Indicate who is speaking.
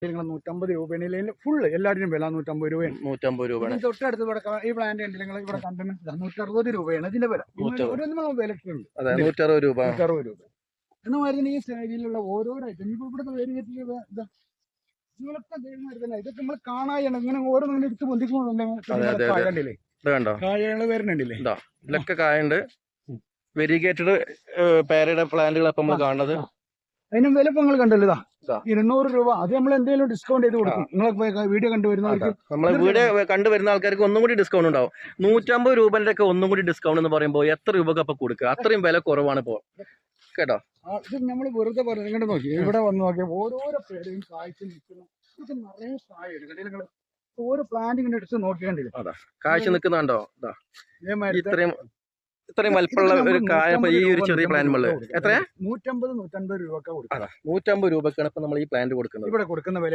Speaker 1: നിങ്ങൾ 150 രൂപയാണ് ഫുള്ള് എല്ലാത്തിനും വില 150 രൂപയാണ്.
Speaker 2: 150 രൂപയാണ്.
Speaker 1: തൊട്ടടുത്ത് ഇവിടെ ഈ പ്ലാന്റ് കണ്ടില്ല നിങ്ങൾ ഇവിടെ കണ്ടു 160 രൂപയാണ് ഇതിന്റെ വില. വിലക്കുണ്ട്.
Speaker 2: അതെ 160 രൂപ.
Speaker 1: 160 രൂപ. എന്ന മാതിരി ഈ സ്റ്റൈലിലുള്ള ഓരോ ഐറ്റം ഇപ്പൊ ഇവിടുത്തെ വേരിയറ്റിലുള്ള ഇതൊക്കെ നമ്മൾ കാണാനാണ് ഇങ്ങനെ ഓരോന്നും എടുത്ത് പൊന്തിക്കുമ്പോൾ കണ്ടില്ലേ കായകള് വരുന്നുണ്ടില്ലേ.
Speaker 2: ഇതിലൊക്കെ കായുണ്ട്. വെരിഗേറ്റഡ് പേരയുടെ പ്ലാന്റുകൾ അപ്പൊ നമ്മൾ കാണുന്നത്.
Speaker 1: അതിനും വില ഇപ്പൊ നിങ്ങൾ കണ്ടല്ലോ 200 രൂപ. അത് നമ്മൾ എന്തെങ്കിലും ഡിസ്കൗണ്ട് ചെയ്ത് കൊടുക്കും. നിങ്ങളെ വീഡിയോ കണ്ടുവരുന്നവർക്ക്
Speaker 2: നമ്മളെ വീഡിയോ കണ്ടുവരുന്ന ആൾക്കാർക്ക് ഒന്നും കൂടി ഡിസ്കൗണ്ട് ഉണ്ടാവും. 150 രൂപന്റെ ഒക്കെ ഒന്നും കൂടി ഡിസ്കൗണ്ട് എന്ന് പറയുമ്പോൾ എത്ര രൂപക്ക് അപ്പൊ കൊടുക്കുക? അത്രയും വില കുറവാണ് ഇപ്പോ കേട്ടോ.
Speaker 1: ഇത് നമ്മൾ വെറുതെ പറഞ്ഞു. നിങ്ങളുടെ നോക്കി ഇവിടെ വന്ന് നോക്കിയ ഓരോരോ പേരെയും കായ്ച്ചു നിൽക്കുന്നു. ഇത് നിറയെ കായുണ്ട്. നിങ്ങൾ ഓരോ പ്ലാന്റ് ഇങ്ങനെ എടുത്ത് നോക്കിക്കണ്ടില്ല.
Speaker 2: അതാ കാഴ്ച നിൽക്കുന്നുണ്ടോ? ഇത്രയും വലിപ്പമുള്ള ഒരു കായ ഈ ഒരു ചെറിയ പ്ലാന്റ് എത്രയാ?
Speaker 1: 150 150 രൂപ കൊടുക്കാം.
Speaker 2: 150 രൂപക്കാണ് ഇപ്പൊ നമ്മൾ ഈ പ്ലാന്റ് കൊടുക്കുന്നത്.
Speaker 1: ഇവിടെ കൊടുക്കുന്ന വില